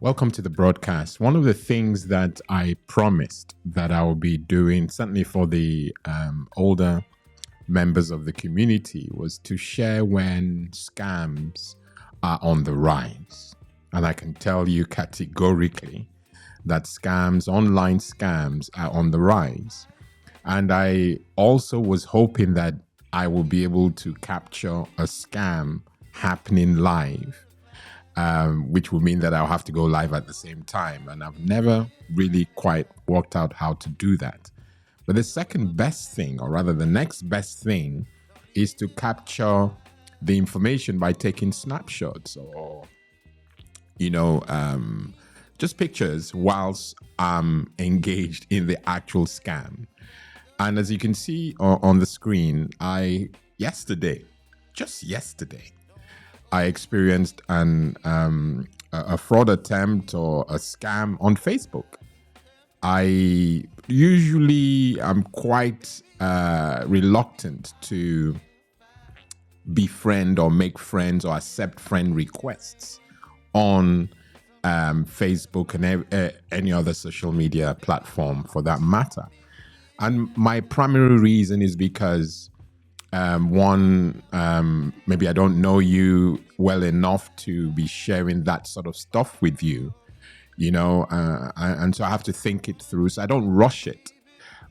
Welcome to the broadcast. One of the things that I promised that I will be doing, certainly for the older members of the community, was to share when scams are on the rise. And I can tell you categorically that online scams, are on the rise. And I also was hoping that I will be able to capture a scam happening live, which will mean that I'll have to go live at the same time. And I've never really quite worked out how to do that. But the second best thing, or rather the next best thing, is to capture the information by taking snapshots or, just pictures whilst I'm engaged in the actual scam. And as you can see on the screen, just yesterday, I experienced a fraud attempt or a scam on Facebook. I usually am quite reluctant to befriend or make friends or accept friend requests on Facebook and any other social media platform for that matter. And my primary reason is because maybe I don't know you well enough to be sharing that sort of stuff with you, and so I have to think it through. So I don't rush it.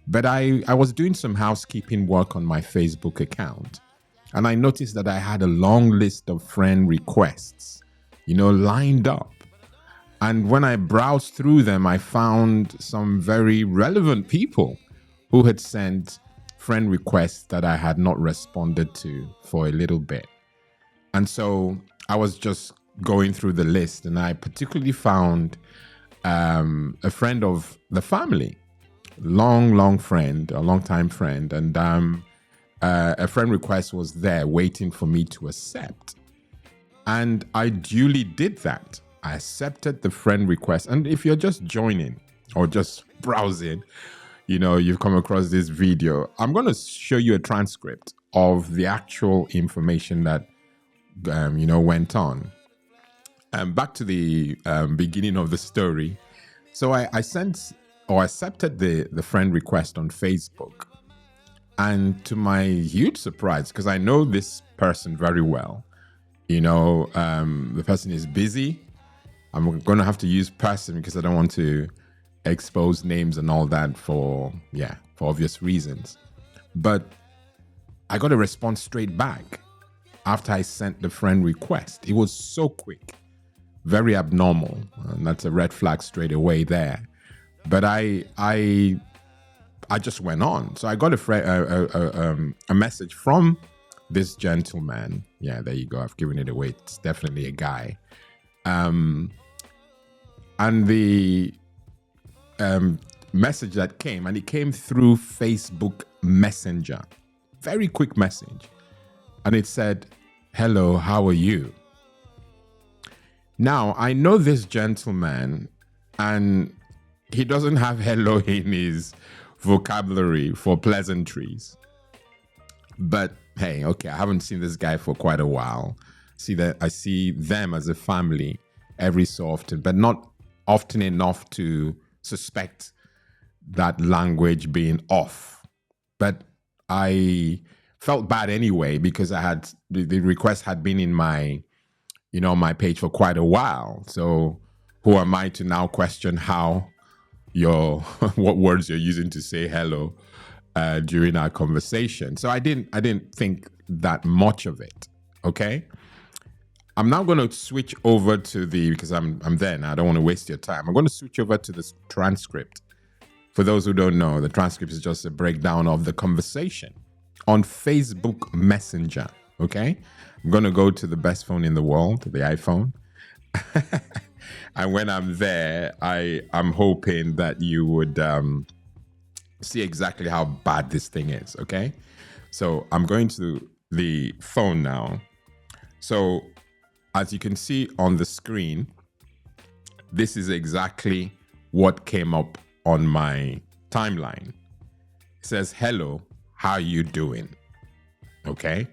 But I was doing some housekeeping work on my Facebook account, and I noticed that I had a long list of friend requests, lined up. And when I browsed through them, I found some very relevant people who had sent friend requests that I had not responded to for a little bit. And so I was just going through the list, and I particularly found a friend of the family, long friend, a long-time friend, and a friend request was there waiting for me to accept. And I duly did that. I accepted the friend request. And if you're just joining or just browsing, you've come across this video, I'm going to show you a transcript of the actual information that, went on. Back to the beginning of the story. So I sent or accepted the friend request on Facebook. And to my huge surprise, because I know this person very well, the person is busy. I'm going to have to use person because I don't want to expose names and all that for obvious reasons. But I got a response straight back after I sent the friend request. It was so quick, very abnormal, and that's a red flag straight away there. But I just went on. So I got a message from this gentleman. Yeah, there you go. I've given it away. It's definitely a guy. And the message that came, and it came through Facebook Messenger. Very quick message. And it said, "Hello, how are you?" Now, I know this gentleman, and he doesn't have hello in his vocabulary for pleasantries. But hey, okay, I haven't seen this guy for quite a while. I see them as a family every so often, but not often enough to suspect that language being off. But I felt bad anyway because I had the request had been in my my page for quite a while. So who am I to now question how what words you're using to say hello during our conversation? So I didn't think that much of it. Okay. I'm now going to switch over to because I'm there now. I don't want to waste your time. I'm going to switch over to this transcript. For those who don't know, the transcript is just a breakdown of the conversation on Facebook Messenger. Okay. I'm going to go to the best phone in the world, the iPhone. And when I'm there, I'm hoping that you would see exactly how bad this thing is. Okay. So I'm going to the phone now. So as you can see on the screen, this is exactly what came up on my timeline. It says, "Hello, how you doing?" Okay.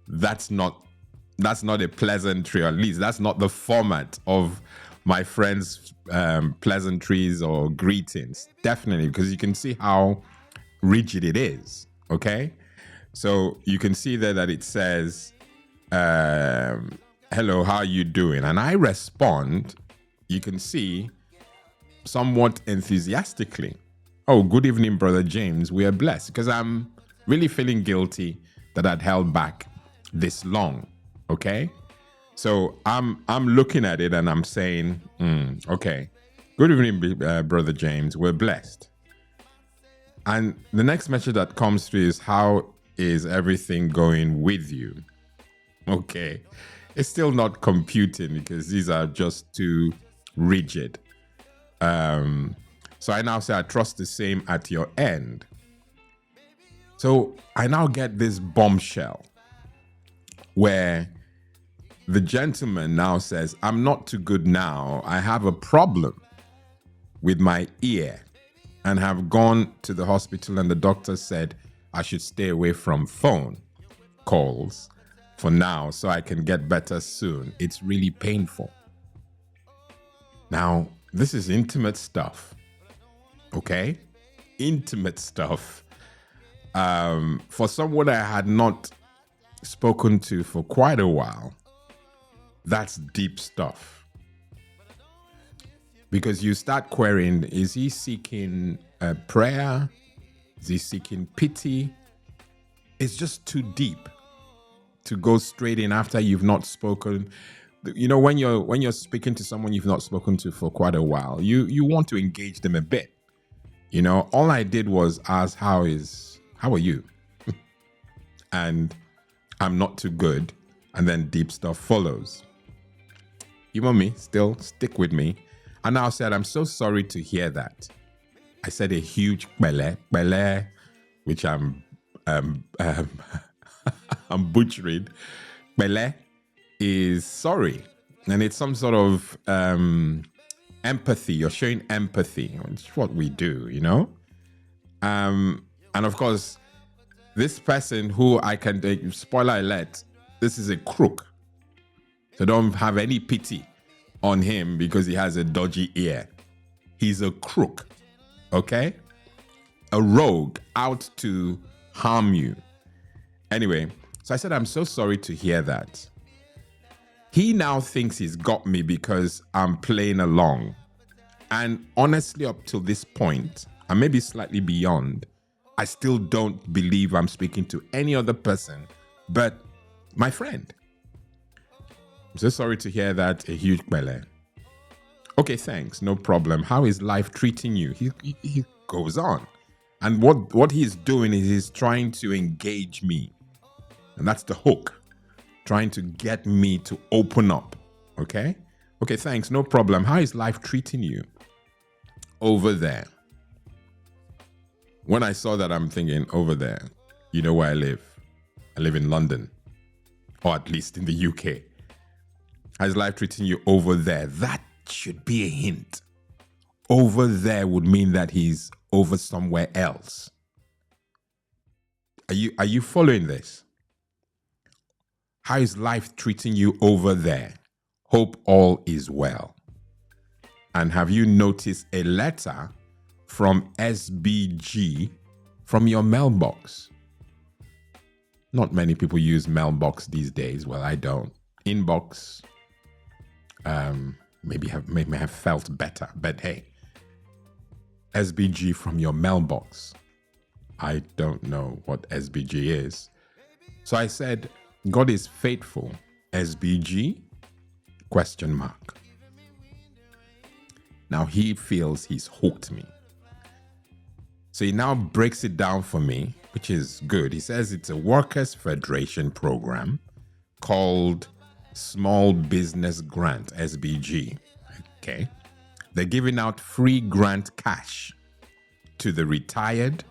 That's not a pleasantry, or at least that's not the format of my friends' pleasantries or greetings. Definitely, because you can see how rigid it is. Okay. So you can see there that it says, hello, how are you doing? And I respond, you can see, somewhat enthusiastically. Oh, good evening, Brother James. We are blessed, because I'm really feeling guilty that I'd held back this long. Okay. So I'm looking at it and I'm saying, okay, good evening, Brother James. We're blessed. And the next message that comes through is, how is everything going with you? Okay. It's still not computing because these are just too rigid. So I now say, I trust the same at your end. So I now get this bombshell where the gentleman now says, I'm not too good now. I have a problem with my ear and have gone to the hospital, and the doctor said I should stay away from phone calls for now so I can get better soon. It's really painful. Now, this is intimate stuff. Okay? Intimate stuff. For someone I had not spoken to for quite a while, that's deep stuff. Because you start querying, is he seeking prayer? Is he seeking pity? It's just too deep to go straight in after you've not spoken. You know, when you're speaking to someone you've not spoken to for quite a while, you want to engage them a bit. You know, all I did was ask, how are you? And I'm not too good. And then deep stuff follows. You want me? Still stick with me. And I said, I'm so sorry to hear that. I said a huge bele, which I'm butchering. Bele is sorry. And it's some sort of empathy. You're showing empathy. It's what we do, you know? And of course, this person who I can, spoiler alert, this is a crook. So don't have any pity on him because he has a dodgy ear. He's a crook, okay? A rogue out to harm you. Anyway, so I said, I'm so sorry to hear that. He now thinks he's got me because I'm playing along. And honestly, up till this point, and maybe slightly beyond, I still don't believe I'm speaking to any other person but my friend. I'm so sorry to hear that. A huge bele. Okay, thanks. No problem. How is life treating you? He goes on. And what he's doing is he's trying to engage me. And that's the hook. Trying to get me to open up. Okay? Okay, thanks. No problem. How is life treating you over there? When I saw that, I'm thinking, over there, you know where I live? I live in London. Or at least in the UK. How's life treating you over there? That should be a hint. Over there would mean that he's over somewhere else. Are you following this? How is life treating you over there? Hope all is well. And have you noticed a letter from SBG from your mailbox? Not many people use mailbox these days. Well, I don't. Inbox. Maybe have felt better, but hey, SBG from your mailbox. I don't know what SBG is. So I said, God is faithful. SBG? Question mark. Now he feels he's hooked me. So he now breaks it down for me, which is good. He says it's a Workers' Federation program called Small Business Grant, SBG. Okay. They're giving out free grant cash to the retired,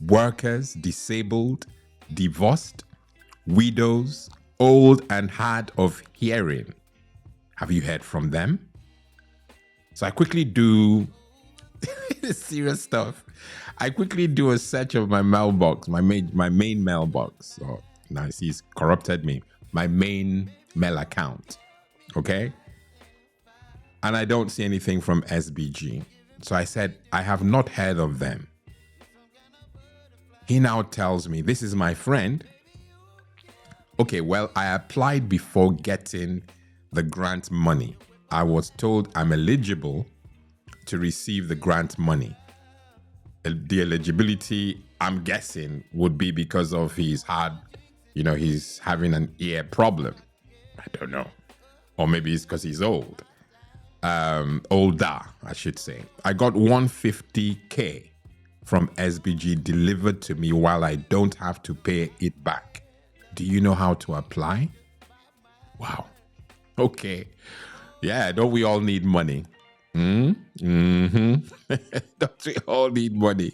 workers, disabled, divorced, widows, old and hard of hearing. Have you heard from them? So I quickly do serious stuff. I quickly do a search of my mailbox, my main mailbox. Oh, nice, he's corrupted me. My main mail account. Okay. And I don't see anything from SBG. So I said, I have not heard of them. He now tells me, this is my friend. Okay, well, I applied before getting the grant money. I was told I'm eligible to receive the grant money. The eligibility, I'm guessing, would be because of he's having an ear problem. I don't know. Or maybe it's because he's old. Older, I should say. I got 150K from SBG delivered to me while I don't have to pay it back. Do you know how to apply? Wow. Okay. Yeah, don't we all need money? Mm-hmm. Don't we all need money?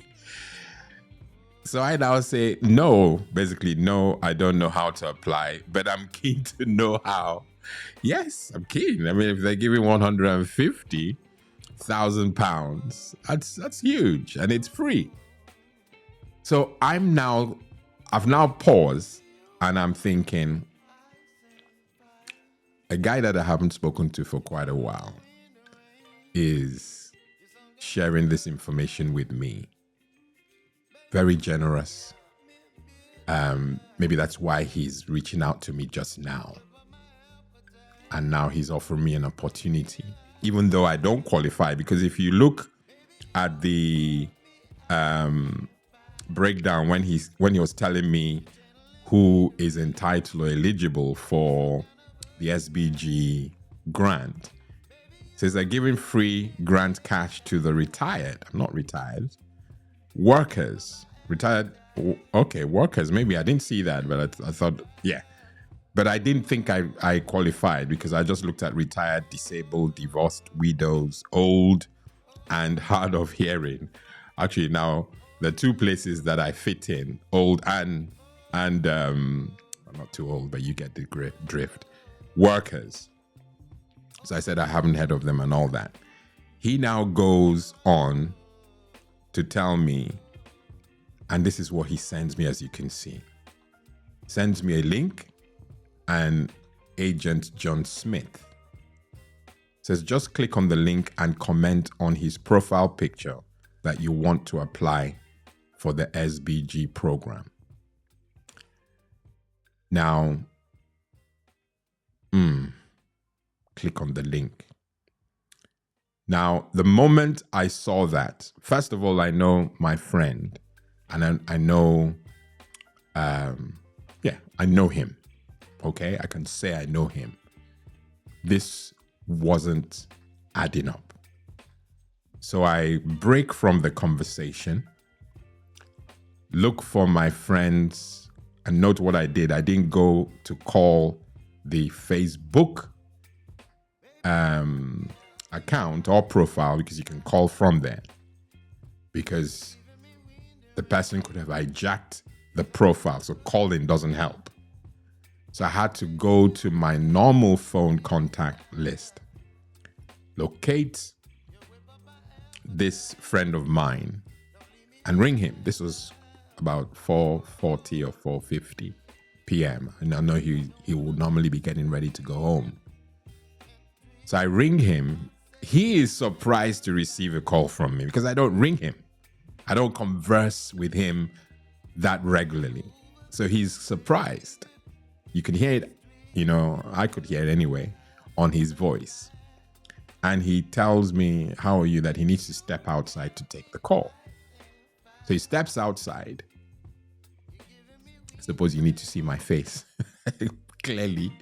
So I now say, no, basically, no, I don't know how to apply, but I'm keen to know how. Yes, I'm keen. I mean, if they're giving £150,000, that's huge, and it's free. So I've now paused, and I'm thinking, a guy that I haven't spoken to for quite a while is sharing this information with me. Very generous. Maybe that's why he's reaching out to me just now. And now he's offering me an opportunity, even though I don't qualify. Because if you look at the breakdown when he was telling me who is entitled or eligible for the SBG grant, it says they're giving free grant cash to the retired. I'm not retired. Workers. Retired. Okay, workers. Maybe I didn't see that, but I thought, yeah. But I didn't think I qualified because I just looked at retired, disabled, divorced, widows, old, and hard of hearing. Actually, now the two places that I fit in, old and I'm not too old, but you get the drift. Workers. So I said I haven't heard of them and all that. He now goes on to tell me, and this is what he sends me, as you can see. Sends me a link, and Agent John Smith says, just click on the link and comment on his profile picture that you want to apply for the SBG program. Now, click on the link. Now, the moment I saw that, first of all, I know my friend, and I know, I know him. Okay, I can say I know him. This wasn't adding up. So I break from the conversation, look for my friends, and note what I did. I didn't go to call the Facebook account or profile, because you can call from there, because the person could have hijacked the profile. So calling doesn't help. So I had to go to my normal phone contact list, locate this friend of mine, and ring him. This was about 4:40 or 4:50 p.m. And I know he would normally be getting ready to go home. So I ring him. He is surprised to receive a call from me because I don't ring him. I don't converse with him that regularly. So he's surprised. You can hear it, I could hear it anyway, on his voice. And he tells me, how are you, that he needs to step outside to take the call. So he steps outside. I suppose you need to see my face clearly.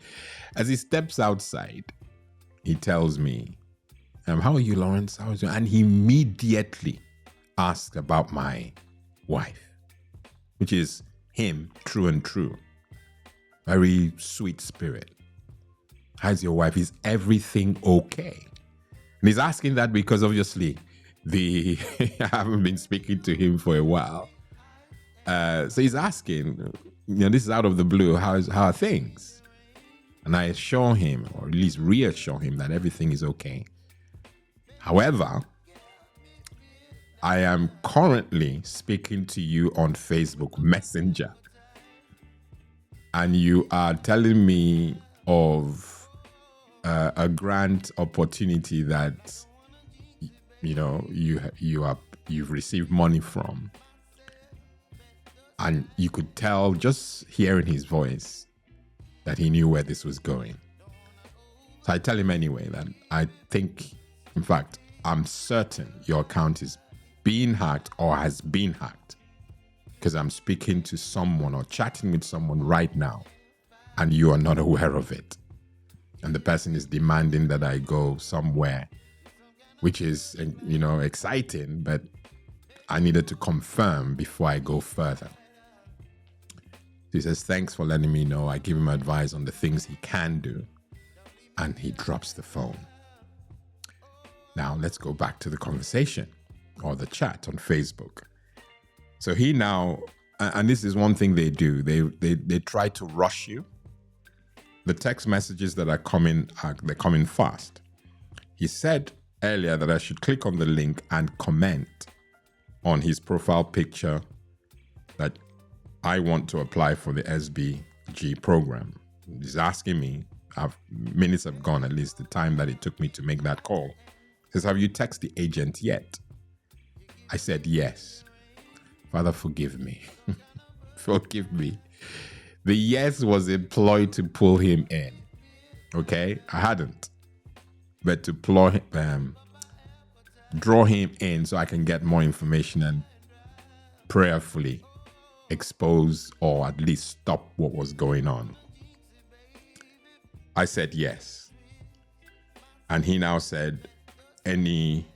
As he steps outside, he tells me, how are you, Lawrence? How is you? And he immediately asked about my wife, which is him, true and true. Very sweet spirit. How's your wife? Is everything okay? And he's asking that because obviously I haven't been speaking to him for a while. So he's asking, this is out of the blue, how are things? And I assure him, or at least reassure him, that everything is okay. However, I am currently speaking to you on Facebook Messenger. And you are telling me of a grant opportunity that you've received money from, and you could tell just hearing his voice that he knew where this was going. So I tell him anyway that I think, in fact, I'm certain your account is being hacked or has been hacked, because I'm speaking to someone or chatting with someone right now and you are not aware of it. And the person is demanding that I go somewhere, which is, exciting, but I needed to confirm before I go further. He says, thanks for letting me know. I give him advice on the things he can do, and he drops the phone. Now, let's go back to the conversation or the chat on Facebook. So he now, and this is one thing they do, they try to rush you. The text messages that are coming, they're coming fast. He said earlier that I should click on the link and comment on his profile picture that I want to apply for the SBG program. He's asking me, minutes have gone, at least the time that it took me to make that call. He says, have you texted the agent yet? I said, yes. Father, forgive me. Forgive me. The yes was employed to pull him in. Okay? I hadn't. But to draw him in so I can get more information and prayerfully expose or at least stop what was going on. I said yes. And he now said, again,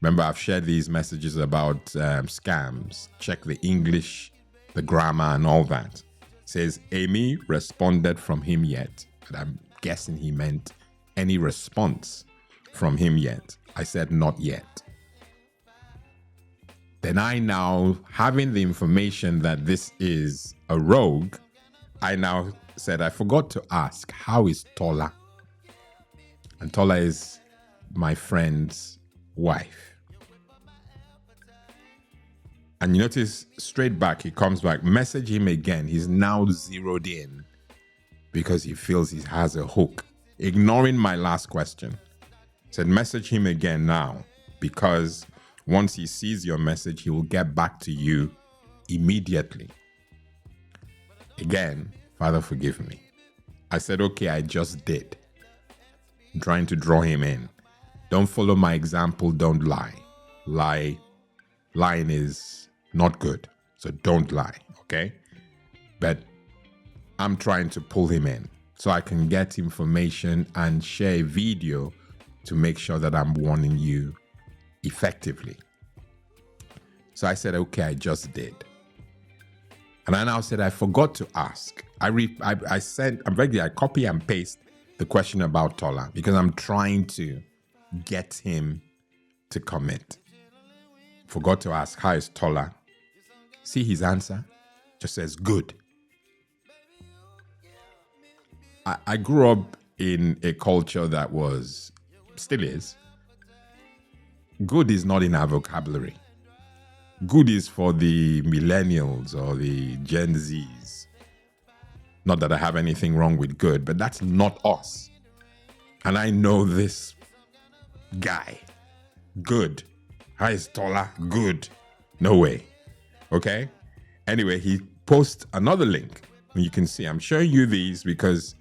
remember I've shared these messages about scams. Check the English, the grammar and all that. Says, Amy responded from him yet? And I'm guessing he meant any response from him yet. I said, not yet. Then I now, having the information that this is a rogue, I now said, I forgot to ask, how is Tola? And Tola is my friend's wife. And you notice straight back, he comes back, message him again. He's now zeroed in because he feels he has a hook, ignoring my last question. Said, message him again now, because once he sees your message, he will get back to you immediately. Again, Father, forgive me. I said, okay, I just did. I'm trying to draw him in. Don't follow my example. Don't lie. Lying is not good. So don't lie, okay? But I'm trying to pull him in so I can get information and share a video to make sure that I'm warning you effectively. So I said, okay, I just did. And I now said, I forgot to ask. I copy and paste the question about Tola because I'm trying to get him to commit. Forgot to ask, how is Tola? See his answer? Just says, good. I grew up in a culture that still is, good is not in our vocabulary. Good is for the millennials or the Gen Zs. Not that I have anything wrong with good, but that's not us. And I know this guy. Good. How is Tola? Good. No way. Okay? Anyway, he posts another link. And you can see, I'm showing you these because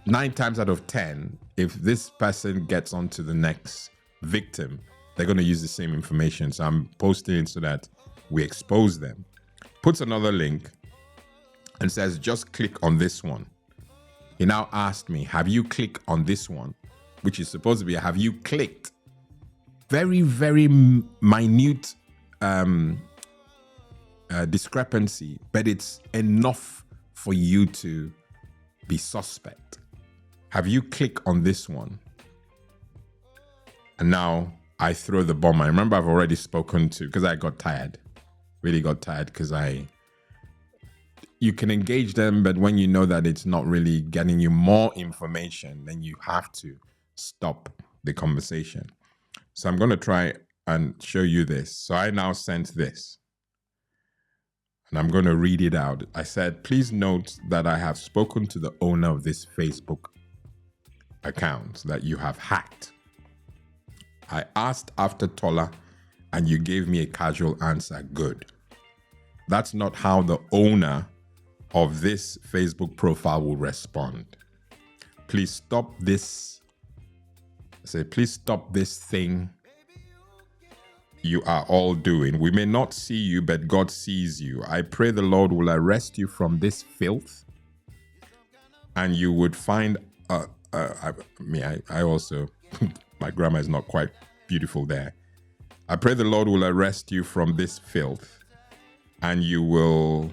9 times out of 10, if this person gets onto the next victim, they're going to use the same information. So I'm posting it so that we expose them. Puts another link and says, just click on this one. He now asked me, have you clicked on this one? Which is supposed to be, have you clicked? Very, very minute discrepancy, but it's enough for you to be suspect. Have you clicked on this one? And now I throw the bomb. I remember I've already spoken to, because I got tired, really got tired, because you can engage them, but when you know that it's not really getting you more information, then you have to stop the conversation. So I'm going to try and show you this. So I now sent this. and I'm going to read it out. I said, please note that I have spoken to the owner of this Facebook account that you have hacked. I asked after Tola and you gave me a casual answer. Good. That's not how the owner of this Facebook profile will respond. Please stop this. Please stop this thing you are all doing. We may not see you, but God sees you. I pray the Lord will arrest you from this filth and you would find, I also, my grammar is not quite beautiful there. I pray the Lord will arrest you from this filth and you will,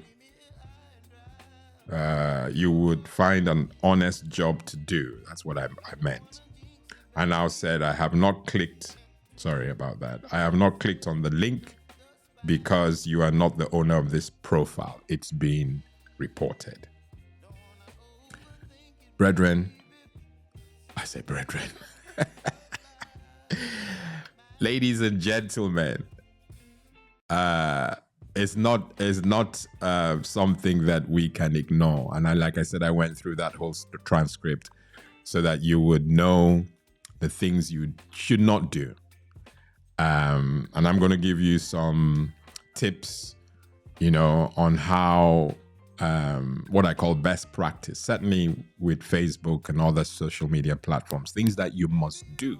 you would find an honest job to do. That's what I meant. And I said, I have not clicked, sorry about that. I have not clicked on the link because you are not the owner of this profile. It's been reported. Brethren, I say brethren. Ladies and gentlemen, it's not something that we can ignore. And like I said, I went through that whole transcript so that you would know the things you should not do. And I'm going to give you some tips, on how, what I call best practice, certainly with Facebook and other social media platforms, things that you must do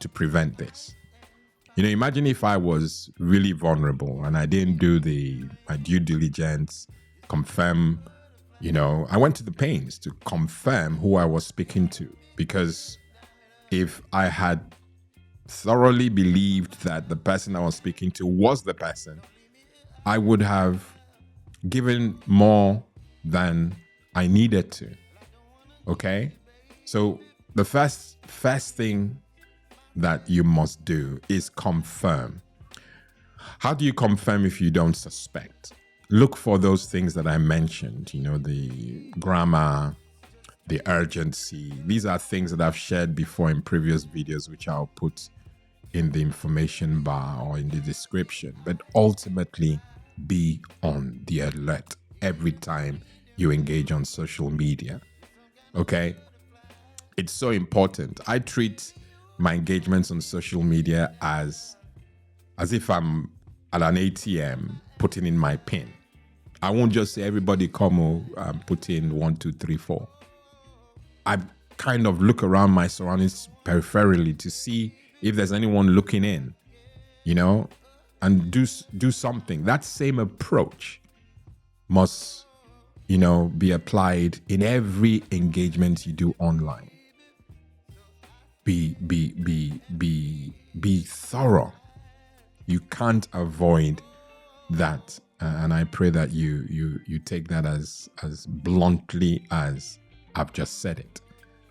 to prevent this. Imagine if I was really vulnerable and I didn't do my due diligence, confirm, I went to the pains to confirm who I was speaking to, because if I had thoroughly believed that the person I was speaking to was the person, I would have given more than I needed to. Okay? So the first thing that you must do is confirm. How do you confirm if you don't suspect? Look for those things that I mentioned, the grammar, the urgency. These are things that I've shared before in previous videos, which I'll put in the information bar or in the description. But ultimately, be on the alert every time you engage on social media. Okay? It's so important. I treat my engagements on social media as if I'm at an ATM putting in my PIN. I won't just say everybody come put in 1, 2, 3, 4. I kind of look around my surroundings peripherally to see if there's anyone looking in, and do something. That same approach must, be applied in every engagement you do online. Be thorough. You can't avoid that, and I pray that you take that as bluntly as I've just said it.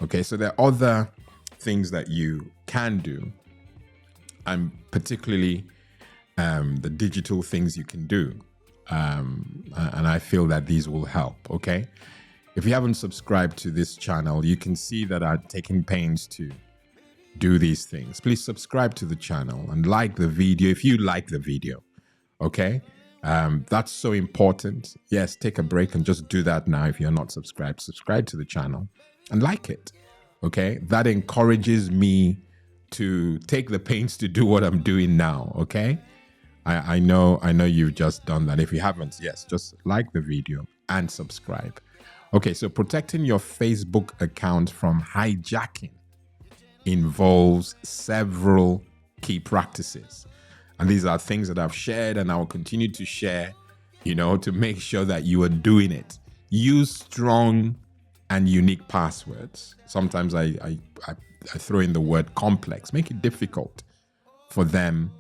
Okay, so there are other things that you can do, and particularly the digital things you can do, and I feel that these will help. Okay, if you haven't subscribed to this channel, you can see that I'm taking pains to do these things. Please subscribe to the channel and like the video if you like the video. Okay, that's so important. Yes, take a break and just do that now. If you're not subscribed, subscribe to the channel and like it. Okay, that encourages me to take the pains to do what I'm doing now. Okay, I know you've just done that. If you haven't, yes, just like the video and subscribe. Okay, so protecting your Facebook account from hijacking involves several key practices. And these are things that I've shared and I will continue to share, to make sure that you are doing it. Use strong and unique passwords. Sometimes I throw in the word complex. Make it difficult for them,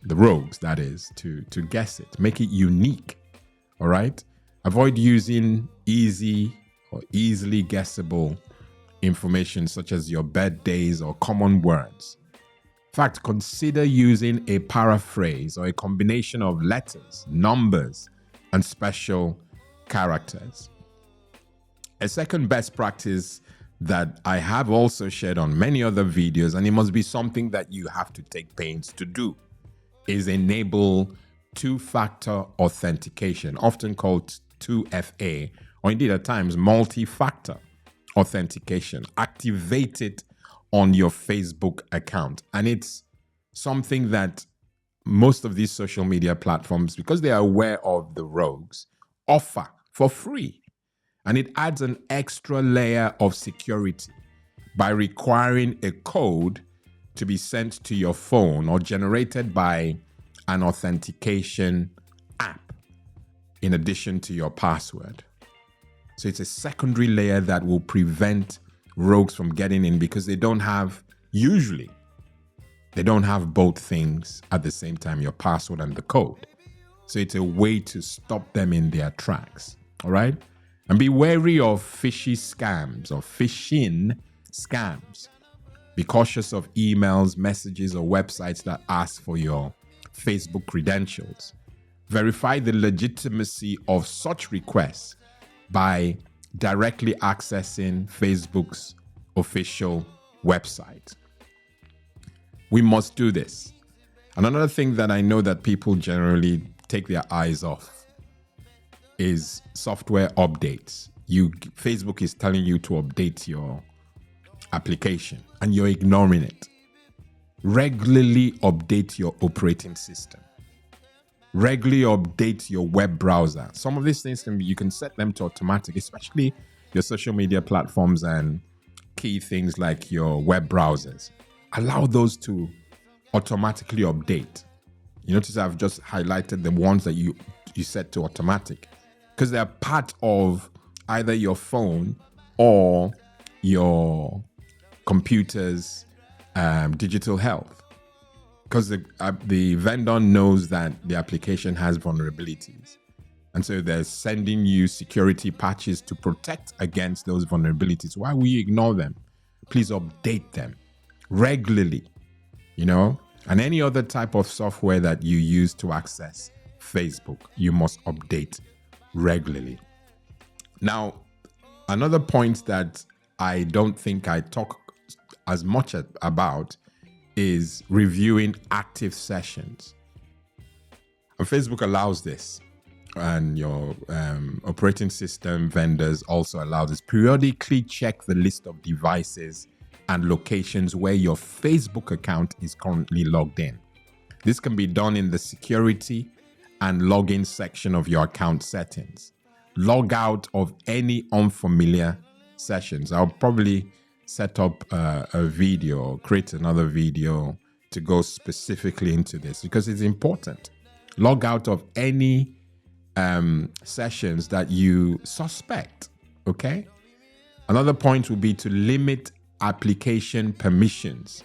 the rogues, that is, to guess it. Make it unique. All right? Avoid using easy or easily guessable information such as your birthdays or common words. In fact, consider using a paraphrase or a combination of letters, numbers, and special characters. A second best practice that I have also shared on many other videos, and it must be something that you have to take pains to do, is enable two-factor authentication, often called 2FA, or indeed at times multi-factor authentication. Activate it on your Facebook account. And it's something that most of these social media platforms, because they are aware of the rogues, offer for free. And it adds an extra layer of security by requiring a code to be sent to your phone or generated by an authentication app in addition to your password. So it's a secondary layer that will prevent rogues from getting in, because they don't have both things at the same time, your password and the code. So it's a way to stop them in their tracks. All right? And be wary of fishy scams or phishing scams. Be cautious of emails, messages, or websites that ask for your Facebook credentials. Verify the legitimacy of such requests by directly accessing Facebook's official website. We must do this. And another thing that I know that people generally take their eyes off is software updates. Facebook is telling you to update your application and you're ignoring it. Regularly update your operating system. Regularly update your web browser. Some of these things you can set them to automatic, especially your social media platforms and key things like your web browsers. Allow those to automatically update. You notice I've just highlighted the ones that you set to automatic, because they're part of either your phone or your computer's digital health. Because the vendor knows that the application has vulnerabilities. And so they're sending you security patches to protect against those vulnerabilities. Why will you ignore them? Please update them regularly, and any other type of software that you use to access Facebook, you must update regularly. Now, another point that I don't think I talk as much about is reviewing active sessions. And Facebook allows this, and your operating system vendors also allow this. Periodically check the list of devices and locations where your Facebook account is currently logged in. This can be done in the security and login section of your account settings. Log out of any unfamiliar sessions. I'll probably set up a video or create another video to go specifically into this, because it's important. Log out of any sessions that you suspect, okay? Another point would be to limit application permissions.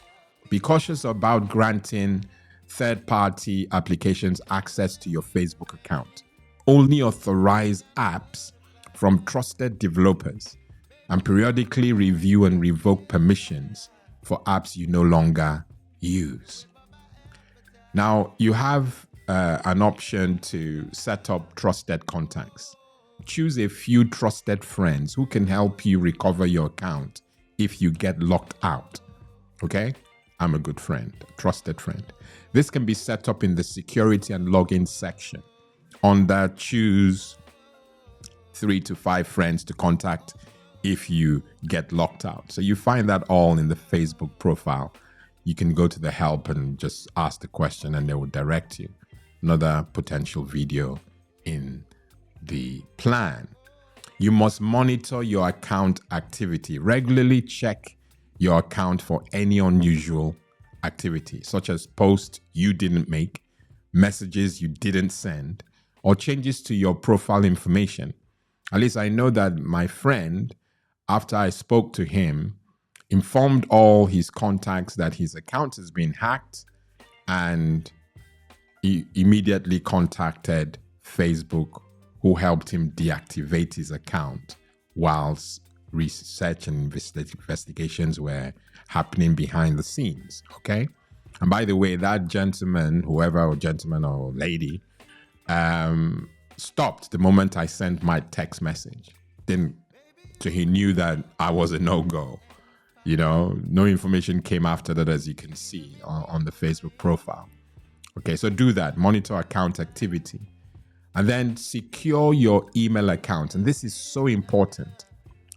Be cautious about granting third-party applications access to your Facebook account. Only authorize apps from trusted developers, and periodically review and revoke permissions for apps you no longer use. Now, you have an option to set up trusted contacts. Choose a few trusted friends who can help you recover your account if you get locked out. Okay? I'm a good friend, a trusted friend. This can be set up in the security and login section. Under choose 3 to 5 friends to contact if you get locked out. So you find that all in the Facebook profile. You can go to the help and just ask the question and they will direct you. Another potential video in the plan. You must monitor your account activity. Regularly check your account for any unusual activity, such as posts you didn't make, messages you didn't send, or changes to your profile information. At least I know that my friend, after I spoke to him, informed all his contacts that his account has been hacked, and he immediately contacted Facebook, who helped him deactivate his account whilst research and investigations were happening behind the scenes, okay? And by the way, that gentleman, or lady, stopped the moment I sent my text message. So he knew that I was a no-go. No information came after that, as you can see on the Facebook profile. Okay, so do that. Monitor account activity. And then secure your email account. And this is so important.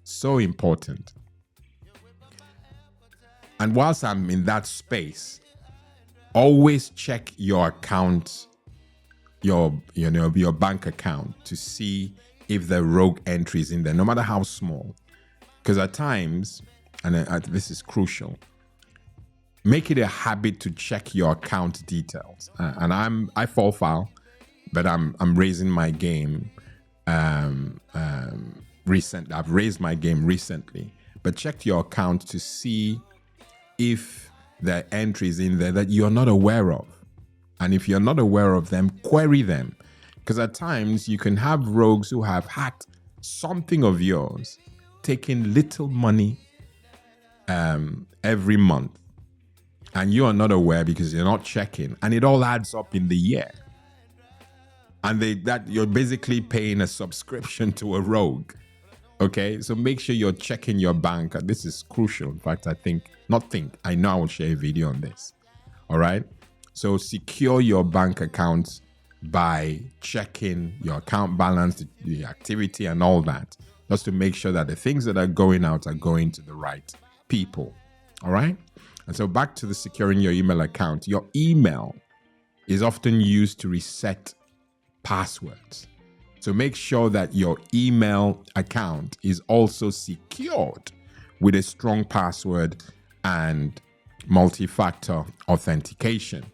So important. And whilst I'm in that space, always check your account, your bank account, to see if there are rogue entries in there, no matter how small. Because at times, and this is crucial, make it a habit to check your account details. And I fall foul, but I'm raising my game. I've raised my game recently, but check your account to see if there are entries in there that you're not aware of. And if you're not aware of them, query them. Because at times you can have rogues who have hacked something of yours, taking little money every month, and you are not aware because you're not checking, and it all adds up in the year. And that you're basically paying a subscription to a rogue. Okay, so make sure you're checking your bank. This is crucial. In fact, I know I will share a video on this. All right, so secure your bank accounts by checking your account balance, the activity, and all that, just to make sure that the things that are going out are going to the right people. All right, and so back to the securing your email account. Your email is often used to reset passwords. So make sure that your email account is also secured with a strong password and multi-factor authentication.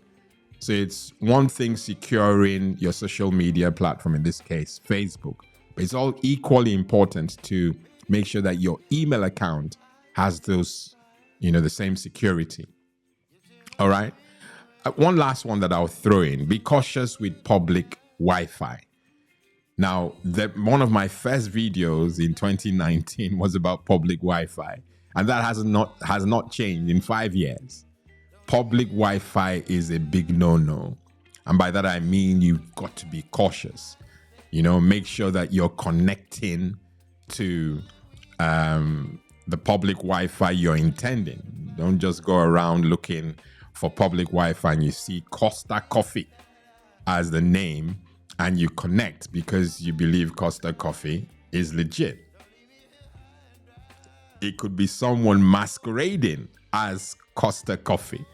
So it's one thing securing your social media platform, in this case, Facebook, but it's all equally important to make sure that your email account has those, the same security. All right. One last one that I'll throw in: be cautious with public Wi-Fi. Now, one of my first videos in 2019 was about public Wi-Fi, and that has not changed in 5 years. Public Wi-Fi is a big no-no, and by that I mean you've got to be cautious. Make sure that you're connecting to the public Wi-Fi you're intending. Don't just go around looking for public Wi-Fi and you see Costa Coffee as the name, and you connect because you believe Costa Coffee is legit. It could be someone masquerading as Costa Coffee,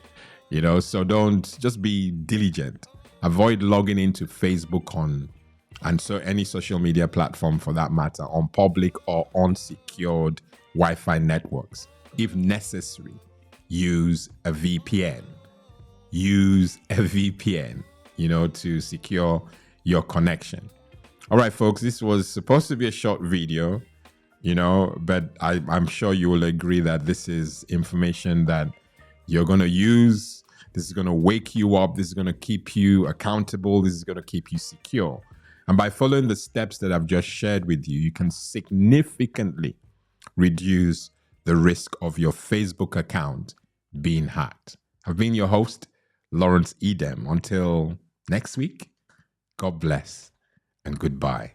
so just be diligent. Avoid logging into Facebook and so any social media platform for that matter, on public or unsecured Wi-Fi networks. If necessary, use a VPN. To secure your connection. All right, folks, this was supposed to be a short video, but I'm sure you will agree that this is information that you're going to use. This is going to wake you up. This is going to keep you accountable. This is going to keep you secure. And by following the steps that I've just shared with you, you can significantly reduce the risk of your Facebook account being hacked. I've been your host, Lawrence Edem. Until next week, God bless and goodbye.